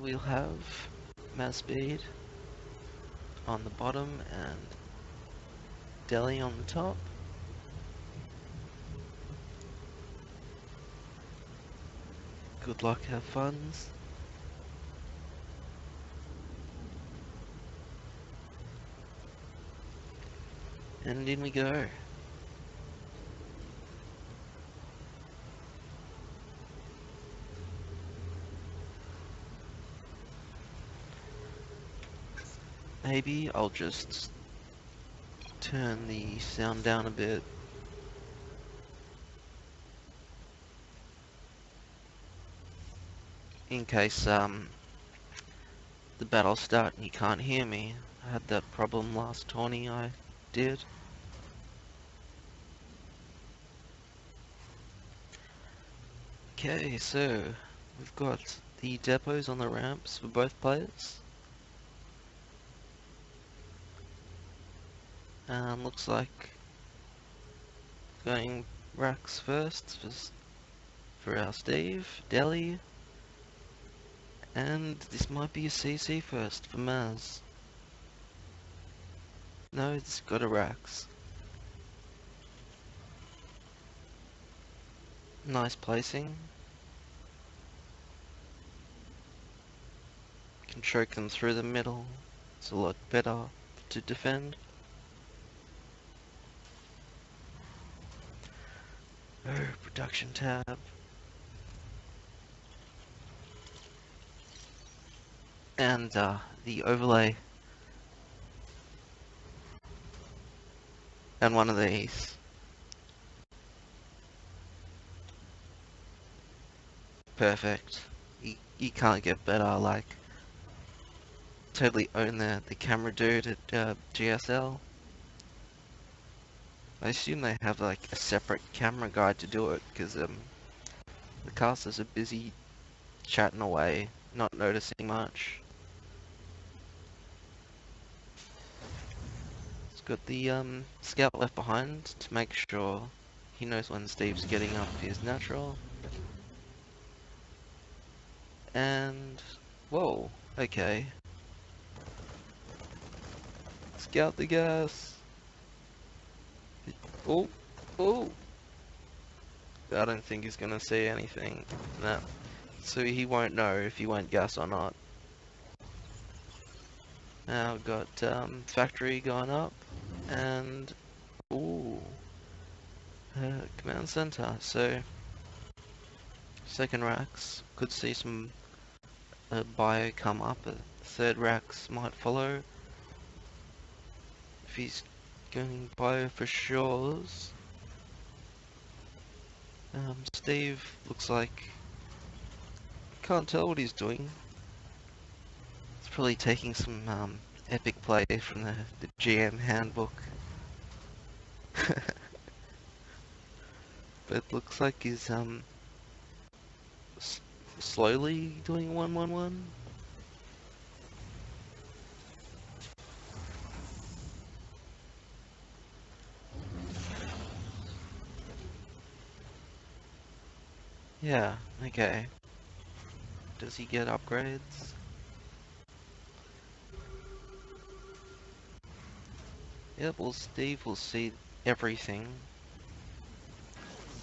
we'll have Maz Speed on the bottom and Delhi on the top. Good luck, have fun. And in we go. Maybe I'll just turn the sound down a bit. In case the battle start and you can't hear me. I had that problem last tourney I did. Okay, so we've got the depots on the ramps for both players. Looks like going racks first for our Steve, Delhi, and this might be a CC first for Maz. No, it's got a racks. Nice placing. Can choke them through the middle. It's a lot better to defend. Oh, production tab. And the overlay. And one of these. Perfect. You can't get better, like, totally own the camera dude at GSL. I assume they have like a separate camera guy to do it, because the casters are busy chatting away, not noticing much. It's got the scout left behind to make sure he knows when Steve's getting up his natural. And whoa, okay. Scout the gas. Oh, oh. I don't think he's gonna see anything. No. So he won't know if he went gas or not. Now we've got factory going up, and ooh, command center. So second racks could see some bio come up. Third racks might follow. If he's going bio for sure. Steve looks like can't tell what he's doing. He's probably taking some epic play from the GM handbook. But it looks like he's slowly doing 1-1-1. Yeah, okay. Does he get upgrades? Yeah, well, Steve will see everything,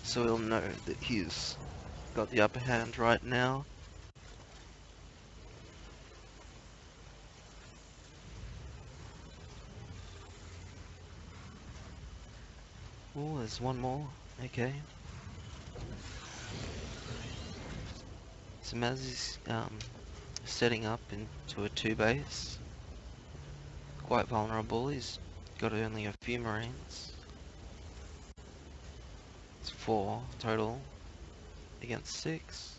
so he'll know that he's got the upper hand right now. Oh, there's one more. Okay. So Maz is setting up into a 2-base. Quite vulnerable. He's got only a few Marines. It's 4 total against 6.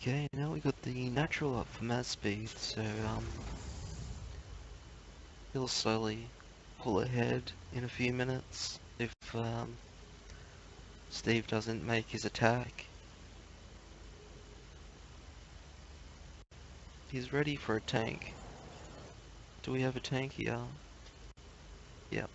Okay, now we got the natural up for Maz speed, so he'll slowly pull ahead in a few minutes if Steve doesn't make his attack. He's ready for a tank. Do we have a tank here? Yep.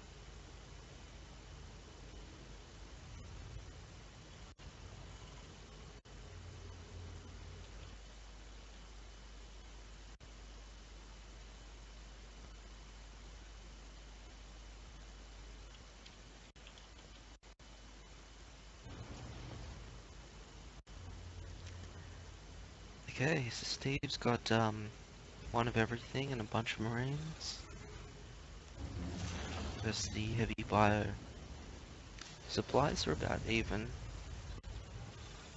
Okay, so Steve's got one of everything and a bunch of marines. Versus the heavy bio. Supplies are about even.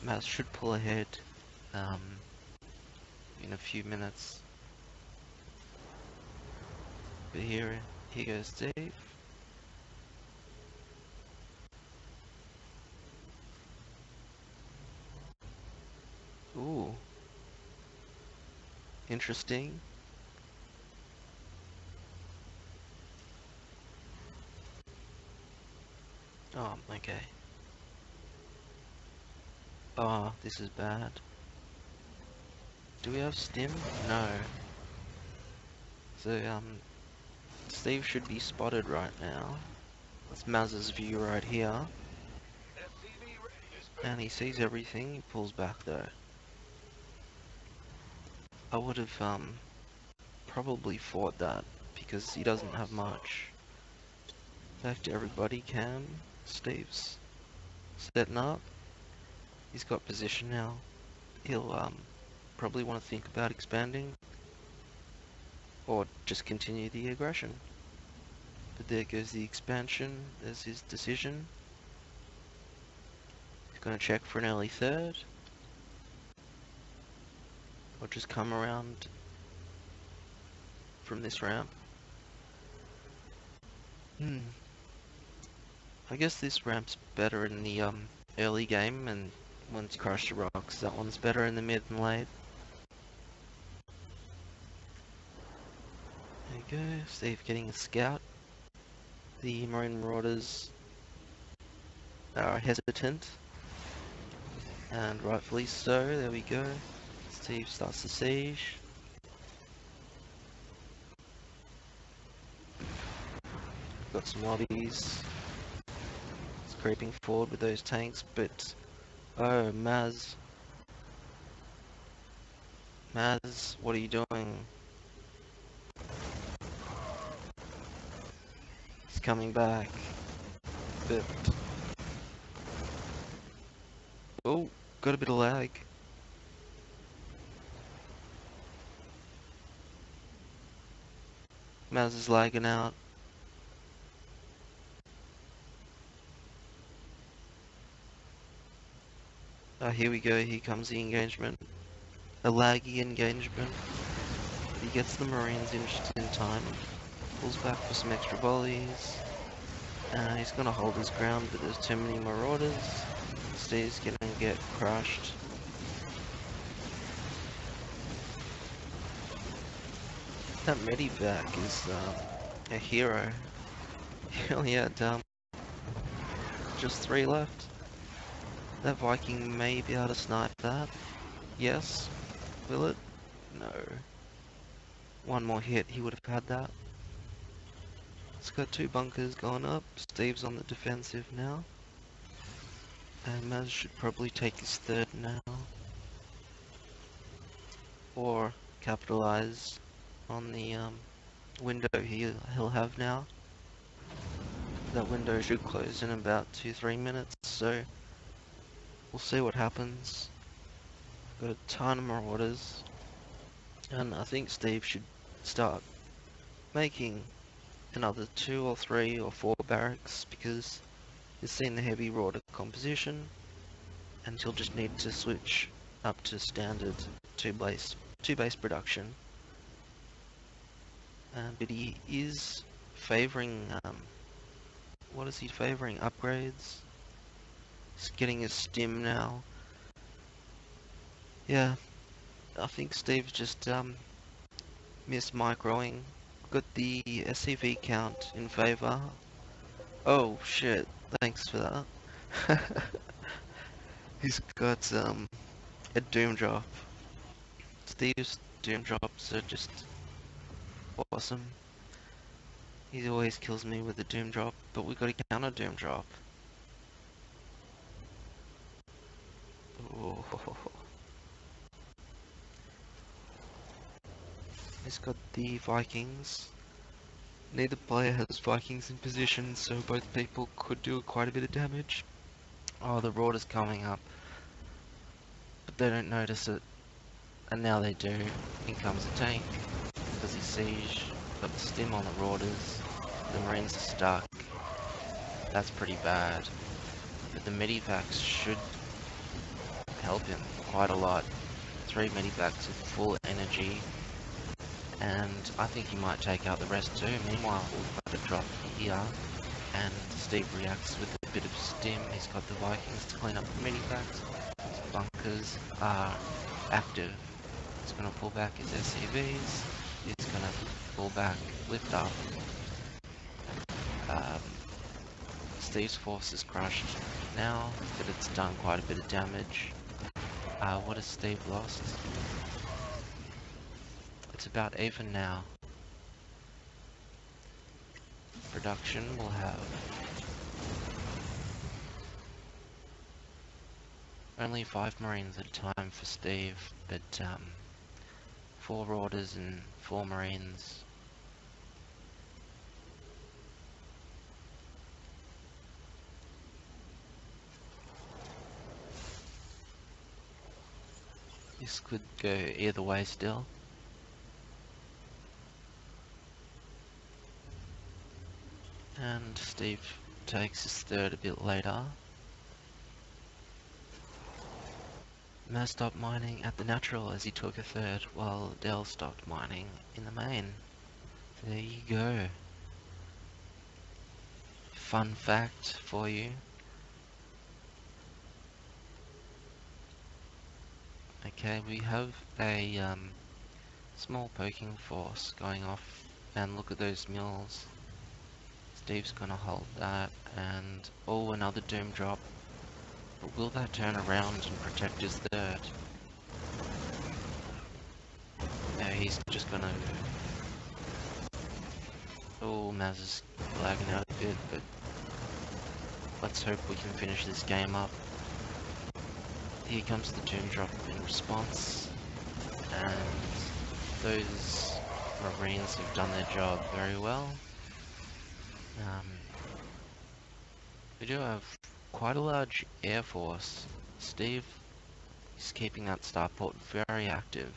Maz should pull ahead um, in a few minutes. But here goes Steve. Ooh. Interesting. Oh, okay. Oh, this is bad. Do we have stim? No. So, Steve should be spotted right now. That's Maz's view right here. And he sees everything, he pulls back though. I would have, probably fought that, because he doesn't have much. Back to everybody, Cam. Steve's setting up. He's got position now. He'll, probably want to think about expanding. Or just continue the aggression. But there goes the expansion, there's his decision. He's gonna check for an early third. Or just come around from this ramp. I guess this ramp's better in the early game, and once you crush the rocks, that one's better in the mid and late. There you go, Steve getting a scout. The Marine Marauders are hesitant, and rightfully so. There we go. Steve starts the siege. Got some lobbies. It's creeping forward with those tanks, but oh, Maz, what are you doing? He's coming back, but oh, got a bit of lag. Maz is lagging out. Here we go, here comes the engagement. A laggy engagement. He gets the Marines in just in time. Pulls back for some extra volleys. He's gonna hold his ground, but there's too many Marauders. Steve's gonna get crushed. That Medivac is a hero. He only had just 3 left. That Viking may be able to snipe that. Yes. Will it? No. One more hit, he would have had that. It's got 2 bunkers going up. Steve's on the defensive now. And Maz should probably take his third now. Or capitalize on the window he'll have now. That window should close in about 2-3 minutes, so we'll see what happens. Got a ton of Marauders, and I think Steve should start making another 2 or 3 or 4 barracks, because he's seen the heavy Marauder composition, and he'll just need to switch up to standard 2 base production. But he is favouring, what is he favouring? Upgrades. He's getting his stim now. Yeah, I think Steve's just mis-microing. Got the SCV count in favour. Oh shit, thanks for that. He's got a doom drop. Steve's doom drops are just awesome. He always kills me with a doom drop, but we got a counter doom drop. Oh. He's got the Vikings. Neither player has Vikings in position, so both people could do quite a bit of damage. Oh, the Rord is coming up, but they don't notice it, and now they do. In comes a tank, because he's siege, got the stim on the Rorders, the Marines are stuck. That's pretty bad, but the Medivacs should help him quite a lot. 3 Medivacs with full energy, and I think he might take out the rest too. Meanwhile, we've got a drop here, and Steve reacts with a bit of stim. He's got the Vikings to clean up the Medivacs. His bunkers are active. He's going to pull back his SCVs. He's going to pull back, lift up. Steve's force is crushed now, but it's done quite a bit of damage. What has Steve lost? It's about even now. Production will have only 5 Marines at a time for Steve, but 4 Rorders and 4 Marines. This could go either way still. And Steve takes his third a bit later. Maz stopped mining at the natural as he took a third, while Dell stopped mining in the main. There you go. Fun fact for you. Okay, we have a small poking force going off, and look at those mules. Steve's gonna hold that, and oh, another doom drop. But will that turn around and protect his third? No, he's just gonna... Oh, Maz is lagging out a bit, but let's hope we can finish this game up. Here comes the doom drop in response, and those Marines have done their job very well. We do have quite a large air force. Steve is keeping that starport very active.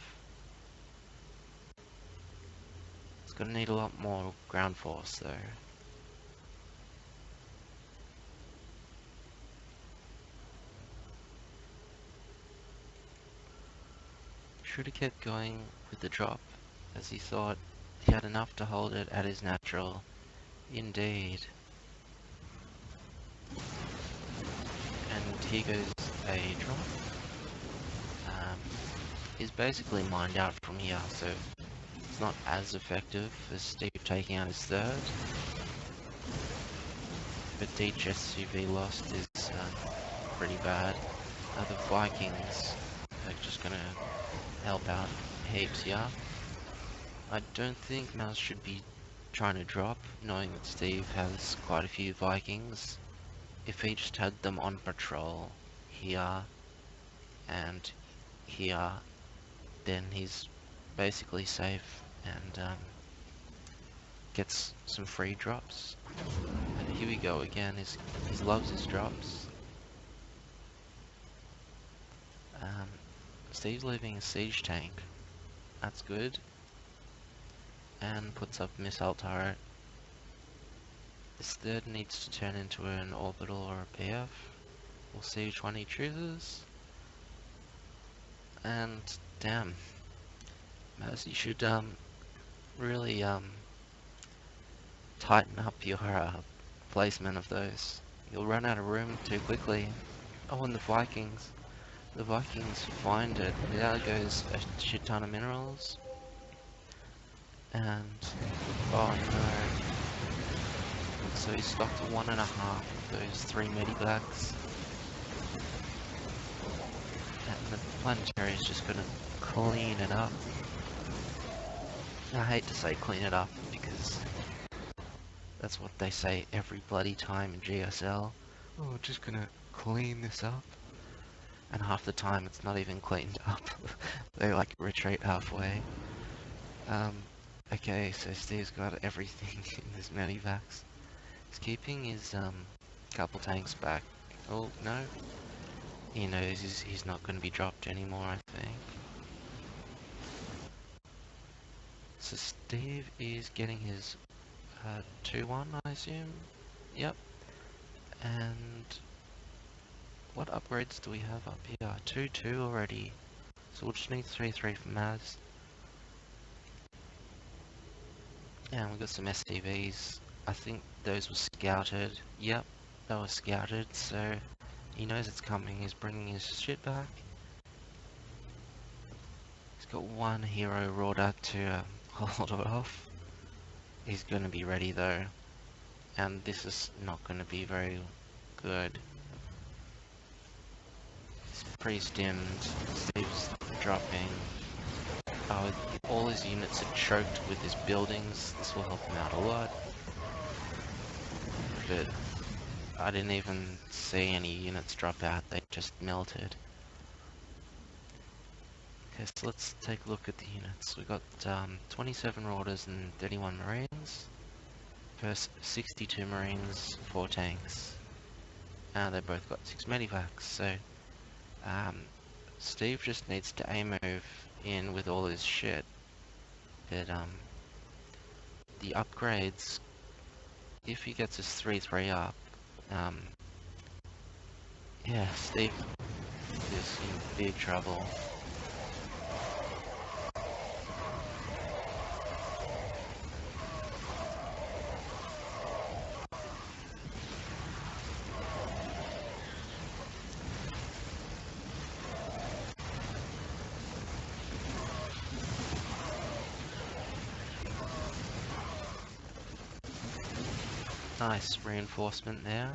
It's gonna need a lot more ground force though. Should have kept going with the drop, as he thought he had enough to hold it at his natural. Indeed. And here goes a drop. He's basically mined out from here, so it's not as effective as Steve taking out his third. But each SUV lost is pretty bad. The Vikings are just gonna help out heaps here. I don't think Mouse should be trying to drop, knowing that Steve has quite a few Vikings. If he just had them on patrol here and here, then he's basically safe and gets some free drops. And here we go again, he loves his drops. Steve's leaving a siege tank, that's good, and puts up a missile turret. This third needs to turn into an orbital or a PF. We'll see which one he chooses. And damn, Maz, you should really tighten up your placement of those. You'll run out of room too quickly. Oh, and the Vikings. The Vikings find it. There goes a shit ton of minerals. And oh no. So he stocked 1.5 of those 3 Medivacs. the planetary is just gonna clean it up. I hate to say clean it up because that's what they say every bloody time in GSL. Oh, we're just gonna clean this up. And half the time it's not even cleaned up. They like retreat halfway. Okay, so Steve's got everything in his medivacs. He's keeping his couple tanks back. Oh no, he knows he's not going to be dropped anymore, I think. So Steve is getting his 2-1, I assume. Yep. And what upgrades do we have up here? 2-2 already. So we'll just need 3-3 from Maz. And we've got some SCVs. I think those were scouted. Yep, they were scouted, so he knows it's coming. He's bringing his shit back. He's got one hero Rorda to hold it off. He's going to be ready though. And this is not going to be very good. It's pretty stimmed. Steve's dropping. Oh, all his units are choked with his buildings. This will help him out a lot. But I didn't even see any units drop out. They just melted. Okay, so let's take a look at the units. We've got 27 Raiders and 31 Marines. Versus 62 Marines, 4 tanks. They both got 6 medivacs, so Steve just needs to move in with all his shit. But the upgrades, if he gets his 3-3 up, yeah, Steve is in big trouble. Nice reinforcement there.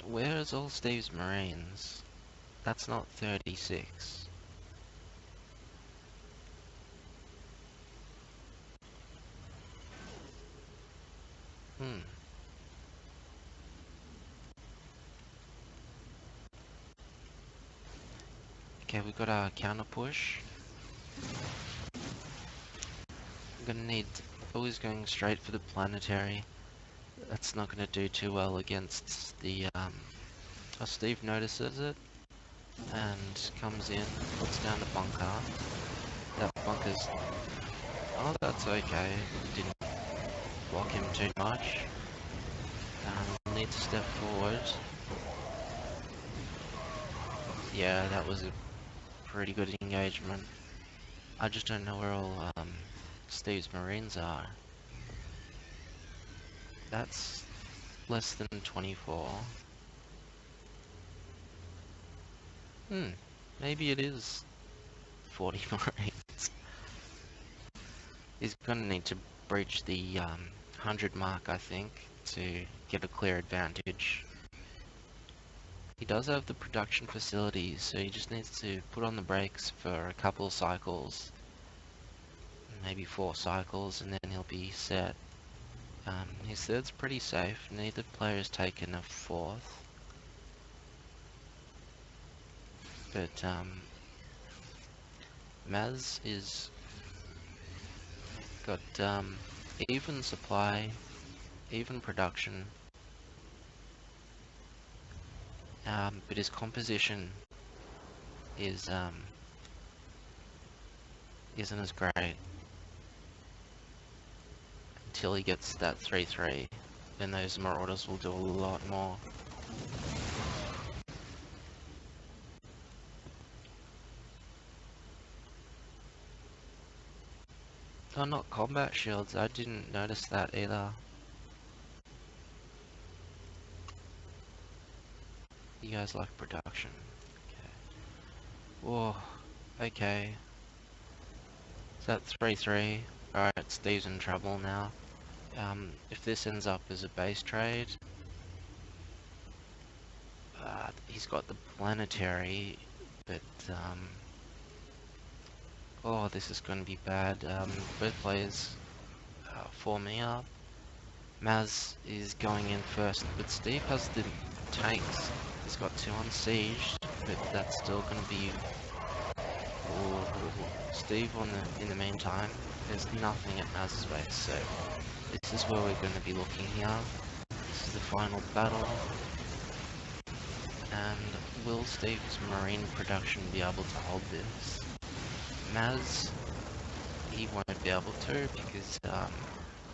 Where's all Steve's Marines? That's not 36. Okay, we've got our counter push. I'm gonna need always going straight for the planetary. That's not gonna do too well against the oh, Steve notices it and comes in, puts down a bunker. That bunker's, oh, that's okay. Didn't block him too much. Need to step forward. Yeah, that was a pretty good engagement. I just don't know where all Steve's Marines are. That's less than 24. Maybe it is 40 Marines. He's gonna need to breach the 100 mark, I think, to get a clear advantage. He does have the production facilities, so he just needs to put on the brakes for a couple of cycles. Maybe 4 cycles, and then he'll be set. His third's pretty safe. Neither player's taken a 4th. But Maz is got even supply, even production, but his composition is isn't as great until he gets that 3-3. Then those Marauders will do a lot more. Oh, not combat shields. I didn't notice that either. You guys like production. Okay. Whoa. Okay. Is that 3-3? Alright, Steve's in trouble now. If this ends up as a base trade, He's got the planetary, but oh, this is going to be bad. Both players forming up. Maz is going in first, but Steve has the tanks. He's got 2 on siege, but that's still going to be. Ooh, Steve in the meantime. There's nothing at Maz's base, so this is where we're going to be looking here. This is the final battle. And will Steve's marine production be able to hold this? Maz, he won't be able to because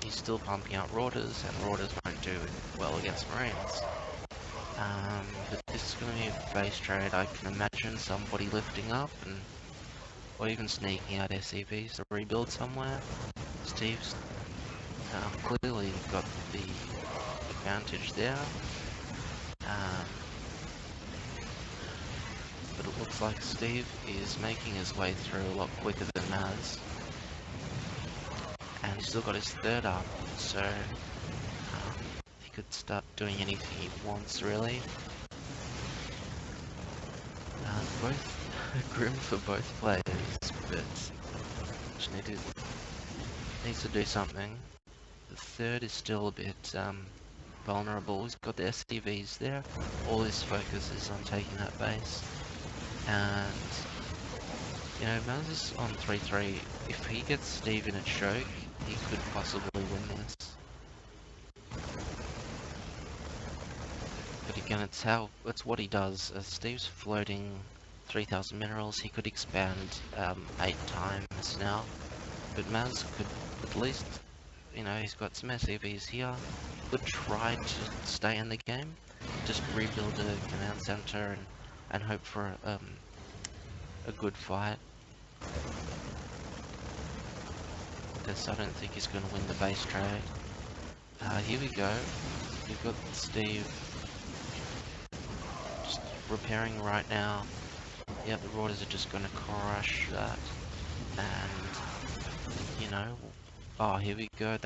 he's still pumping out Rauders, and Rauders won't do well against Marines. But this is going to be a base trade. I can imagine somebody lifting up or even sneaking out SCVs to rebuild somewhere. Steve's clearly got the advantage there. But it looks like Steve is making his way through a lot quicker than Maz. And he's still got his 3rd up, so he could start doing anything he wants, really. Both grim for both players, but just needs to do something. The 3rd is still a bit vulnerable. He's got the SCVs there. All his focus is on taking that base. And, you know, Maz is on 3-3. If he gets Steve in a choke, he could possibly win this. But again, it's what he does. Steve's floating 3,000 minerals. He could expand 8 times now. But Maz could at least, you know, he's got some SCVs here. Could try to stay in the game. Just rebuild a command center and hope for a good fight. Because I don't think he's going to win the base trade. Here we go. We've got Steve just repairing right now. Yeah, the Rauders are just going to crush that. And, you know, oh, here we go.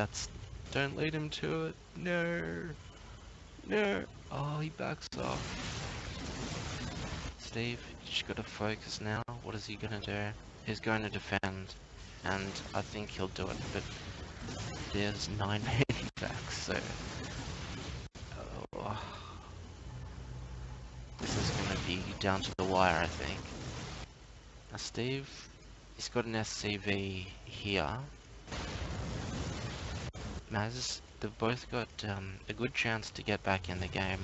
Don't lead him to it. No. No. Oh, he backs off. Steve, you just got to focus now. What is he going to do? He's going to defend. And I think he'll do it, but there's 9 back, so this is going to be down to the wire, I think. Now Steve, he's got an SCV here. Maz, they've both got a good chance to get back in the game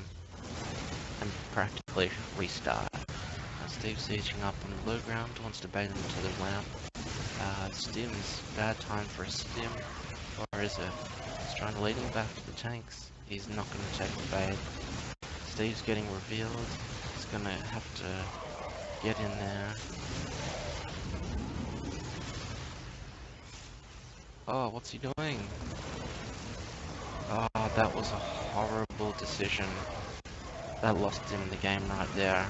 and practically restart. Now Steve's sieging up on the low ground, wants to bait him to the lamp. Stim's bad time for a stim, or is it? He's trying to lead him back to the tanks. He's not going to take the bait. Steve's getting revealed. He's going to have to get in there. Oh, what's he doing? Oh, that was a horrible decision. That lost him the game right there.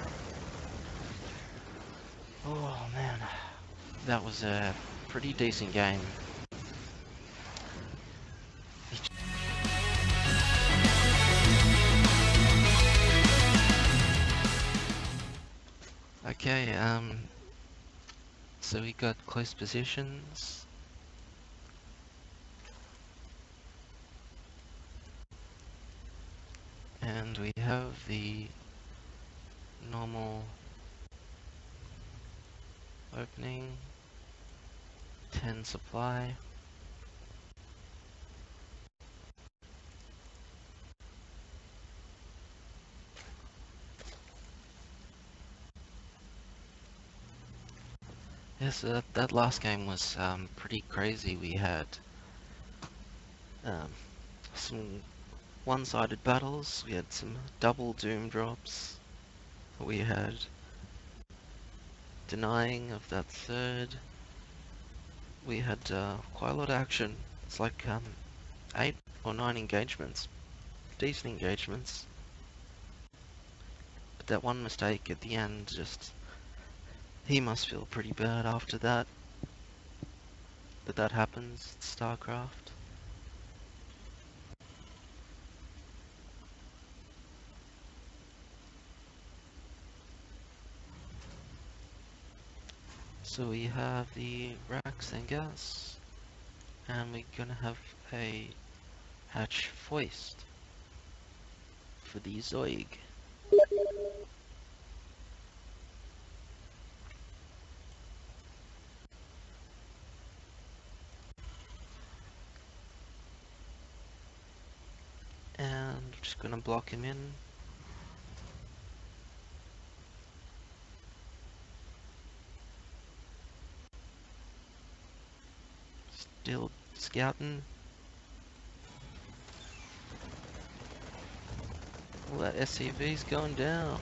Oh man, that was a pretty decent game. Okay, so we got close positions. And we have the normal opening, 10 supply. Yes, that last game was pretty crazy. We had some one-sided battles, we had some double doom drops, we had denying of that 3rd, we had quite a lot of action. It's like 8 or 9 engagements, decent engagements, but that one mistake at the end, just, he must feel pretty bad after that happens at StarCraft. So we have the Rax and gas, and we're gonna have a hatch foist for the Zoig. And I'm just gonna block him in. Still scouting. Well, that SCV's going down.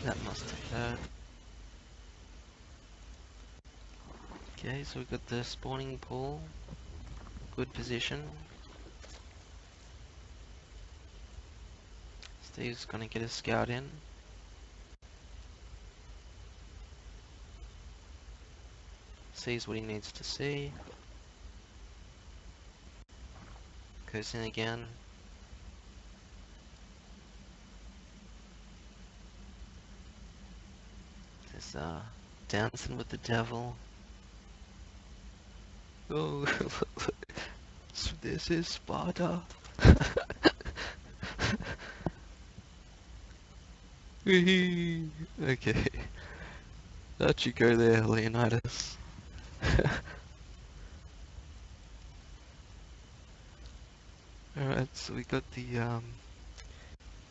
That must have hurt. Okay, so we've got the spawning pool. Good position. Steve's gonna get a scout in. Sees what he needs to see. Goes in again. There's dancing with the devil. Oh, so this is Sparta. Okay. How'd you go there, Leonidas? Alright, so we got the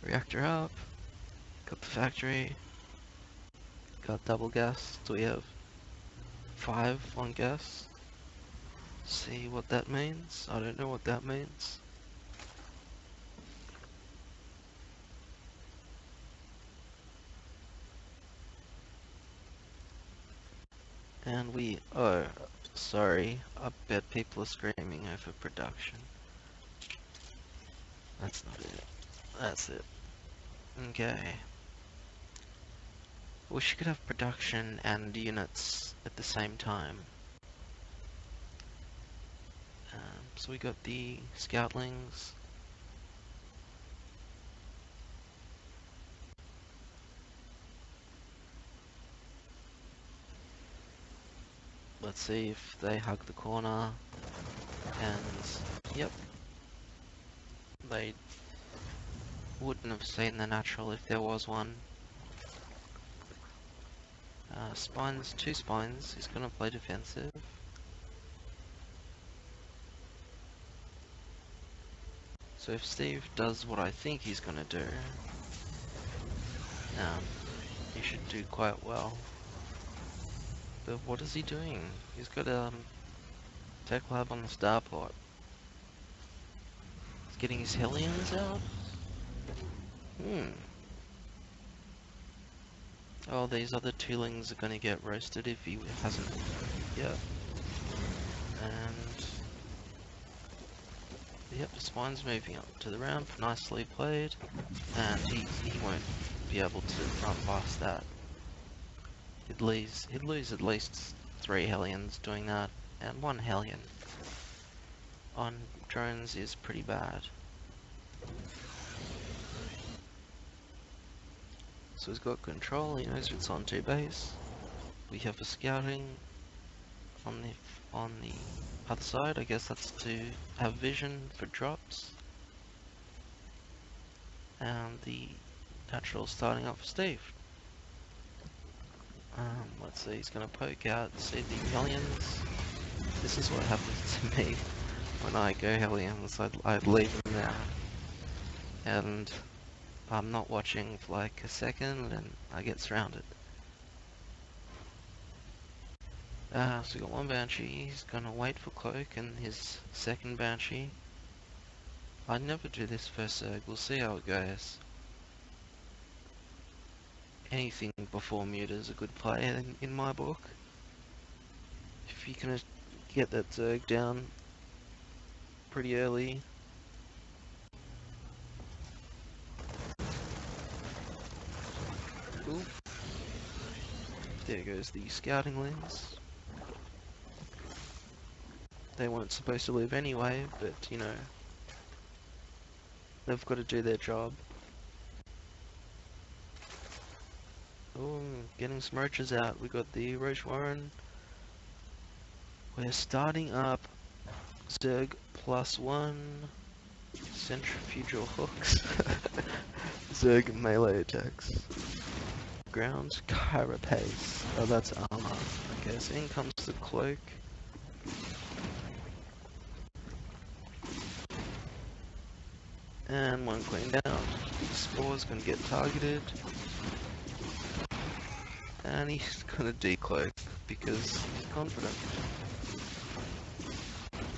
reactor up, got the factory, got double gas, so we have 5 on gas. See what that means? I don't know what that means. And oh, sorry, I bet people are screaming over production. That's not it. That's it. Okay. Wish you could have production and units at the same time. So we got the scoutlings. Let's see if they hug the corner. And yep, they wouldn't have seen the natural if there was one. Spines, 2 spines. He's gonna play defensive. So if Steve does what I think he's gonna do, he should do quite well. But what is he doing? He's got tech lab on the starport. He's getting his Hellions out? Oh, these other toolings are gonna get roasted if he hasn't yet. And yep, the spine's moving up to the ramp, nicely played. And he won't be able to run past that. He'd lose at least 3 Hellions doing that, and 1 Hellion on drones is pretty bad. So he's got control, he knows it's on 2 base. We have a scouting on the other side. I guess that's to have vision for drops. And the natural starting up for Steve. Let's see, he's gonna poke out, see the Hellions. This is what happens to me when I go Hellions. I'd leave them there. And I'm not watching for like a second and I get surrounded. So we got 1 Banshee, he's gonna wait for Cloak and his 2nd Banshee. I never do this first Zerg, we'll see how it goes. Anything before Muta is a good play in my book. If you can get that Zerg down pretty early. Cool. There goes the scouting lens. They weren't supposed to live anyway, but you know, they've got to do their job. Oh, getting some roaches out. We got the Roach Warren. We're starting up Zerg +1 centrifugal hooks. Zerg melee attacks. Ground carapace. Oh, that's armor. Okay, so in comes the cloak. And one queen down. Spore's gonna get targeted. And he's gonna decloak because he's confident.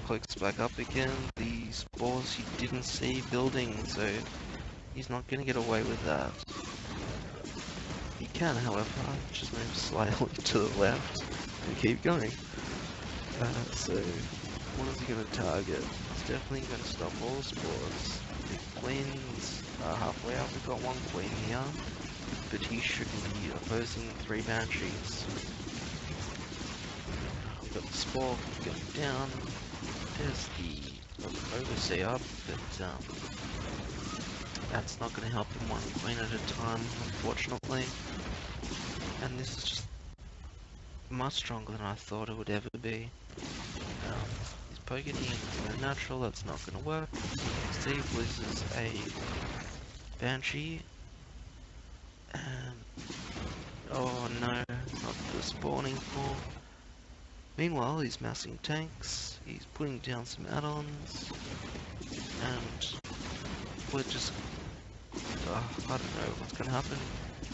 Cloaks back up again. The spores he didn't see building, so he's not gonna get away with that. He can, however, just move slightly to the left and keep going. So, what is he gonna target? He's definitely gonna stop all spores. The queens are halfway up. We've got one queen here, but he should be opposing 3 banshees. We've got the spore going down. There's the overseer, but that's not going to help him one queen at a time, unfortunately. And this is just much stronger than I thought it would ever be. He's poking into the natural, that's not going to work. Steve loses a banshee. And oh no, not the spawning pool. Meanwhile, he's massing tanks, he's putting down some add-ons, and we're just, I don't know what's going to happen.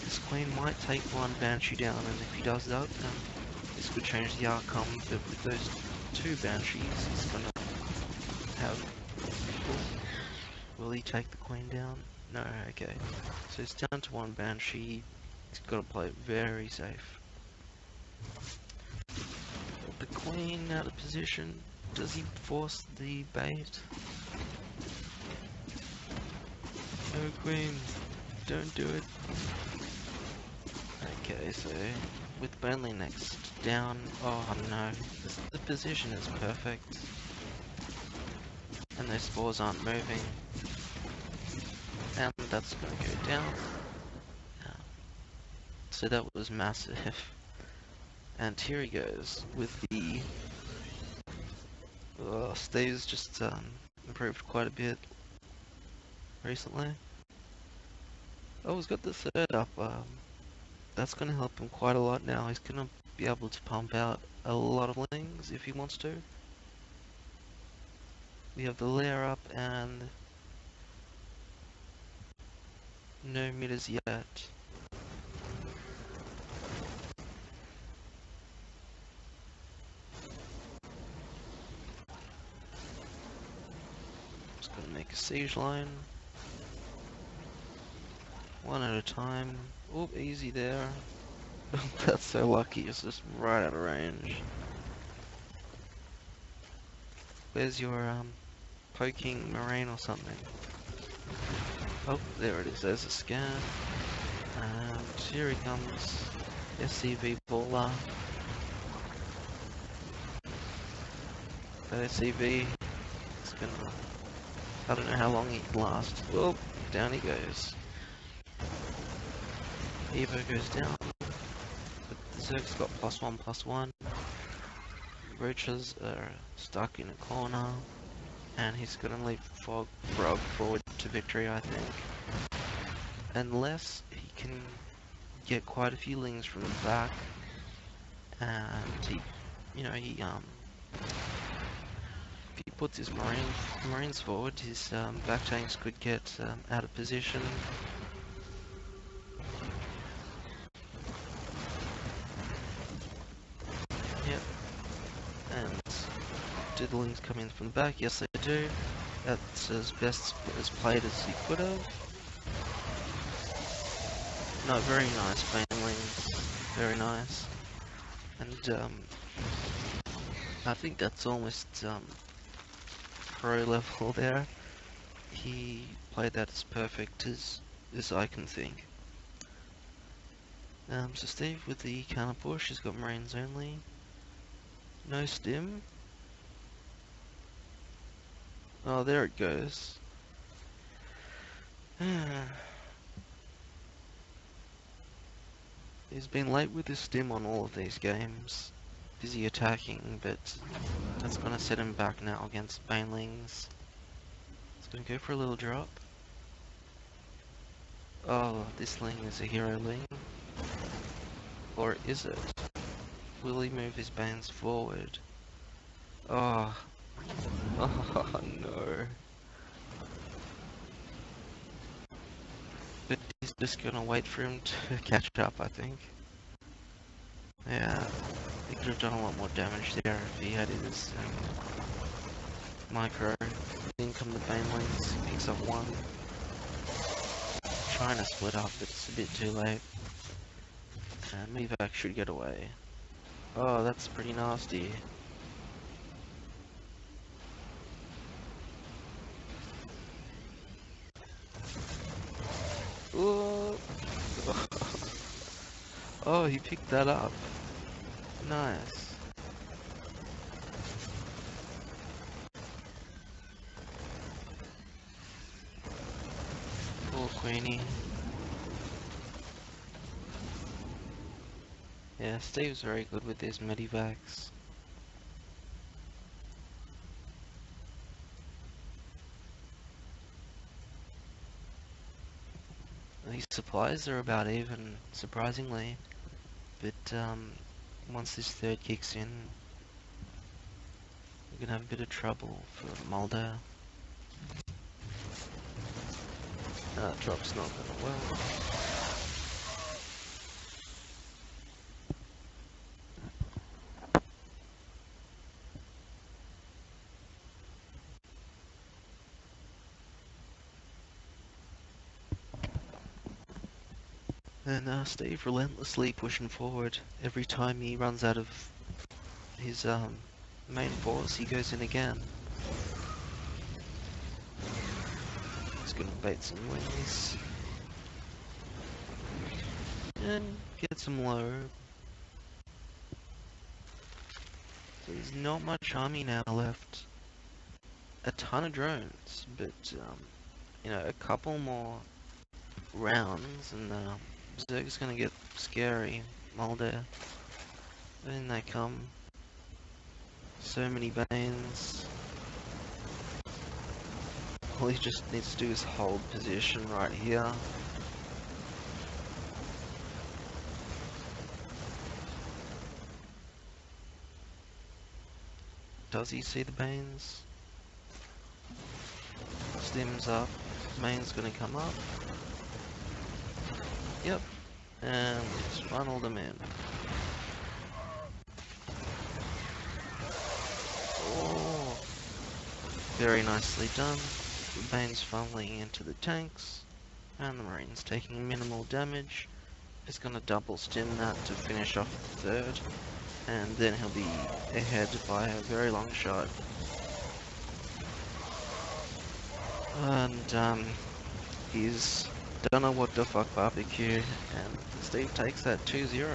This queen might take one banshee down, and if he does that, then this could change the outcome, but with those 2 banshees, he's going to have... Will he take the queen down? No, okay. So it's down to 1 banshee, he's got to play it very safe. The queen out of position. Does he force the bait? No queen, don't do it. Okay, so with Burnley next down, oh no, the position is perfect. And those spores aren't moving. And that's gonna go down. So that was massive. And here he goes with the... Steve's just improved quite a bit recently. Oh, he's got the 3rd up. That's going to help him quite a lot now. He's going to be able to pump out a lot of lings if he wants to. We have the lair up and no meters yet. Just going to make a siege line. One at a time. Oh, easy there. That's so lucky, it's just right out of range. Where's your poking marine or something? Oh, there it is, there's a scan. And here he comes. SCV baller. That SCV is gonna... I don't know how long he can last. Well, down he goes. Evo goes down. But the Zerg's got +1/+1. Roaches are stuck in a corner. And he's gonna leap Frog forward to victory, I think. Unless he can get quite a few lings from the back. And he, if he puts his marines forward, his back tanks could get out of position. Yep. And do the lings come in from the back? Yes, they do. That's as best as played as he could have. No, very nice banelings. Very nice. And I think that's almost pro level there. He played that as perfect as I can think. So Steve with the counter push has got marines only. No stim. Oh, there it goes. He's been late with his stim on all of these games. Busy attacking, but that's gonna set him back now against Banelings. He's gonna go for a little drop. Oh, this Ling is a hero Ling. Or is it? Will he move his Banes forward? Oh. Oh no. But he's just gonna wait for him to catch up, I think. Yeah, he could have done a lot more damage there if he had his micro. In come the Banelings, he picks up one. Trying to split up, but it's a bit too late. And Mivak should get away. Oh, that's pretty nasty. Ooh. Oh, he picked that up. Nice. Poor Queenie. Yeah, Steve's very good with his medivacs. These supplies are about even, surprisingly. But once this third kicks in, we're gonna have a bit of trouble for Mulder. Drop's not gonna well. And Steve relentlessly pushing forward. Every time he runs out of his main force, he goes in again. He's gonna bait some wings. And get some low. So there's not much army now left. A ton of drones, but you know, a couple more rounds and Zerg's gonna get scary. Mulder. In they come. So many Banes. All he just needs to do is hold position right here. Does he see the Banes? Stim's up. Main's gonna come up. Yep. And let's funnel them in. Oh, very nicely done. The Bane's funneling into the tanks. And the Marine's taking minimal damage. He's gonna double stim that to finish off the third. And then he'll be ahead by a very long shot. And he's done a what the fuck barbecue, and Steve takes that 2-0.